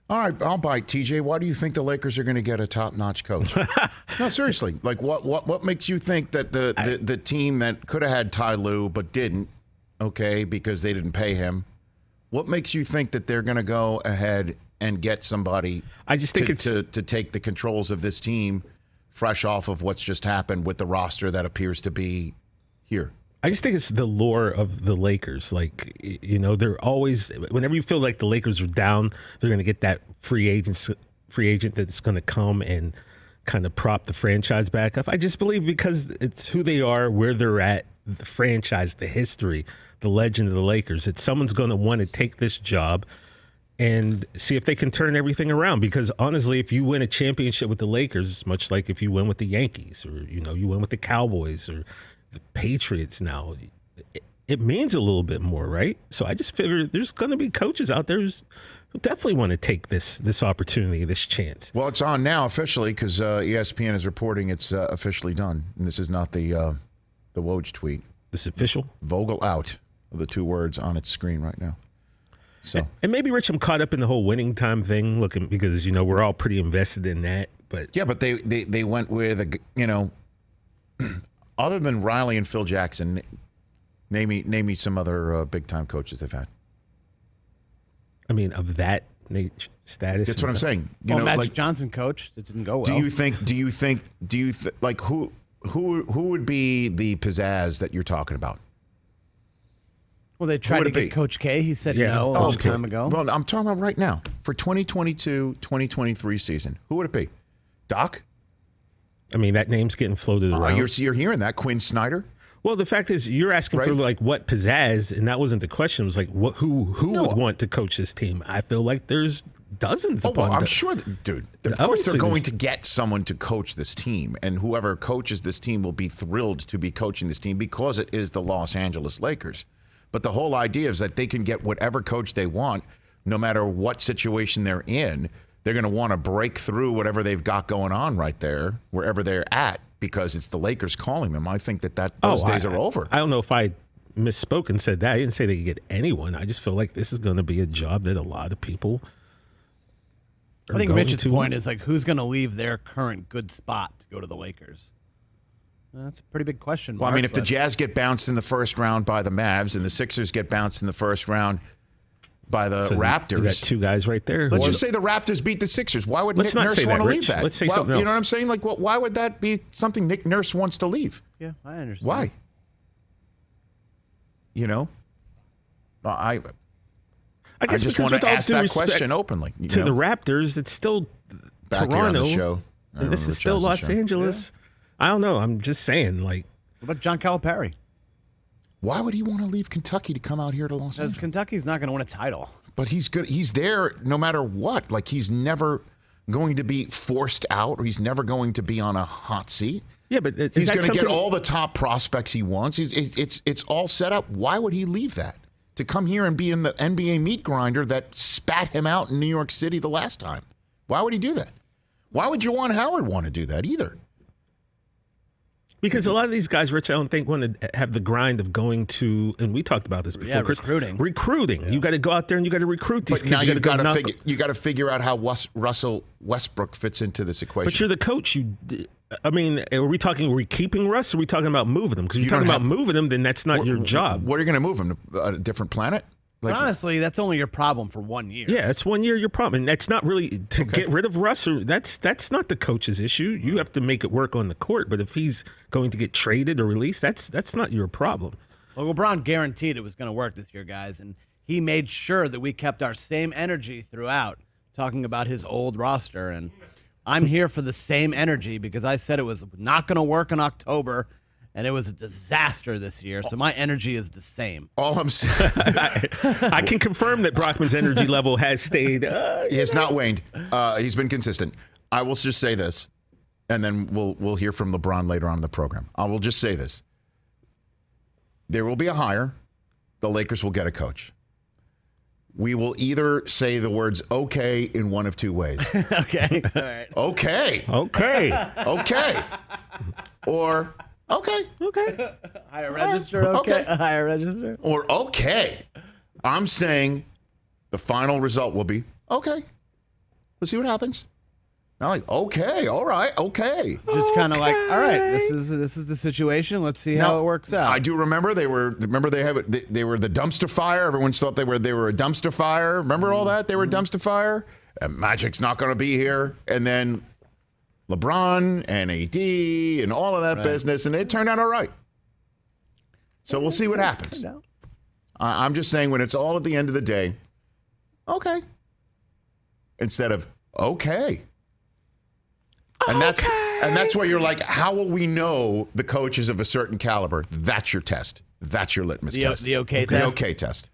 All right, I'll bite, TJ. Why do you think the Lakers are going to get a top-notch coach? No, seriously. Like, what makes you think that the team that could have had Ty Lue but didn't, okay, because they didn't pay him, what makes you think that they're going to go ahead and get somebody to take the controls of this team fresh off of what's just happened with the roster that appears to be here? I just think it's the lore of the Lakers. Like, you know, they're always, whenever you feel like the Lakers are down, they're going to get that free agent that's going to come and kind of prop the franchise back up. I just believe because it's who they are, where they're at, the franchise, the history, the legend of the Lakers, that someone's going to want to take this job and see if they can turn everything around. Because honestly, if you win a championship with the Lakers, it's much like if you win with the Yankees or, you know, you win with the Cowboys or the Patriots now, it means a little bit more, right? So I just figure there's going to be coaches out there who definitely want to take this opportunity, this chance. Well, it's on now officially because ESPN is reporting it's officially done. And this is not the Woj tweet. This is official? Vogel out are the two words on its screen right now. So and maybe, Rich, I'm caught up in the whole winning time thing, looking because, you know, we're all pretty invested in that. But yeah, but they went with, you know, other than Riley and Phil Jackson, name me some other big-time coaches they've had. I mean, of that status. That's what I'm saying. Magic Johnson coached. It didn't go well. Do you think like who would be the pizzazz that you're talking about? Well, they tried to get Coach K. He said no a long time ago. Well, I'm talking about right now for 2022-2023 season. Who would it be? Doc? I mean, that name's getting floated around. You're hearing that, Quinn Snyder? Well, the fact is, you're asking for like what pizzazz, and that wasn't the question. It was like, who would want to coach this team? I feel like there's dozens. I'm sure, dude. Of course, they're going to get someone to coach this team, and whoever coaches this team will be thrilled to be coaching this team because it is the Los Angeles Lakers. But the whole idea is that they can get whatever coach they want, no matter what situation they're in. They're going to want to break through whatever they've got going on right there, wherever they're at, because it's the Lakers calling them. I think those days are over. I don't know if I misspoke and said that. I didn't say they could get anyone. I just feel like this is going to be a job that a lot of people are I think Rich's point is, like, who's going to leave their current good spot to go to the Lakers? That's a pretty big question mark. Well, I mean, if the Jazz get bounced in the first round by the Mavs and the Sixers get bounced in the first round by the Raptors. You got two guys right there. Let's just say the Raptors beat the Sixers. Why would Nick Nurse want to leave that? Let's say something else. You know what I'm saying? Like, why would that be something Nick Nurse wants to leave? Yeah, I understand. Why? You know? I guess just want to ask that question openly. To the Raptors, it's still back Toronto. Here on the show. And this is still Los Angeles. Yeah. I don't know. I'm just saying, like. What about John Calipari? Why would he want to leave Kentucky to come out here to Los Angeles? Because Kentucky's not going to win a title. But he's good. He's there no matter what. Like, he's never going to be forced out, or he's never going to be on a hot seat. Yeah, but he's going to get all the top prospects he wants. It's all set up. Why would he leave that to come here and be in the NBA meat grinder that spat him out in New York City the last time? Why would he do that? Why would Juwan Howard want to do that either? Because a lot of these guys, Rich, I don't think want to have the grind of going to, and we talked about this before, Chris. Recruiting. Yeah. You got to go out there and you got to recruit these kids. Now you got to figure out how Russell Westbrook fits into this equation. But you're the coach. Are we keeping Russ, or are we talking about moving him? Because if you're talking about moving him, then that's not your job. What are you going to move him to? A different planet? But honestly, that's only your problem for 1 year. Yeah, it's 1 year your problem. And that's not really to get rid of Russ. That's not the coach's issue. You have to make it work on the court. But if he's going to get traded or released, that's not your problem. Well, LeBron guaranteed it was going to work this year, guys. And he made sure that we kept our same energy throughout, talking about his old roster. And I'm here for the same energy because I said it was not going to work in October. And it was a disaster this year, so my energy is the same. All I'm saying, I can confirm that Brockman's energy level has stayed. He has not waned. He's been consistent. I will just say this, and then we'll hear from LeBron later on in the program. I will just say this: there will be a hire. The Lakers will get a coach. We will either say the words "okay" in one of two ways. Okay. All right. Okay. Okay. Okay. Or. Okay. Higher register, okay. Higher register. Or okay. I'm saying the final result will be okay. We'll see what happens. Not like, okay, all right, okay. Just kind of like, all right, this is the situation. Let's see how it works out. I do remember they were the dumpster fire. Everyone thought they were a dumpster fire. Remember all that? They were a dumpster fire. And Magic's not going to be here. And then LeBron and AD and all of that business, and it turned out all right. So we'll see what happens. I'm just saying, when it's all at the end of the day, okay, instead of okay. And that's where you're like, how will we know the coach is of a certain caliber? That's your test. That's your litmus test. The okay test? The okay test.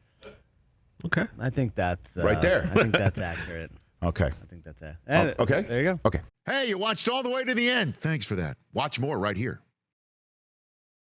Okay. I think that's right there. I think that's accurate. Okay. I think that's it. Okay. There you go. Okay. Hey, you watched all the way to the end. Thanks for that. Watch more right here.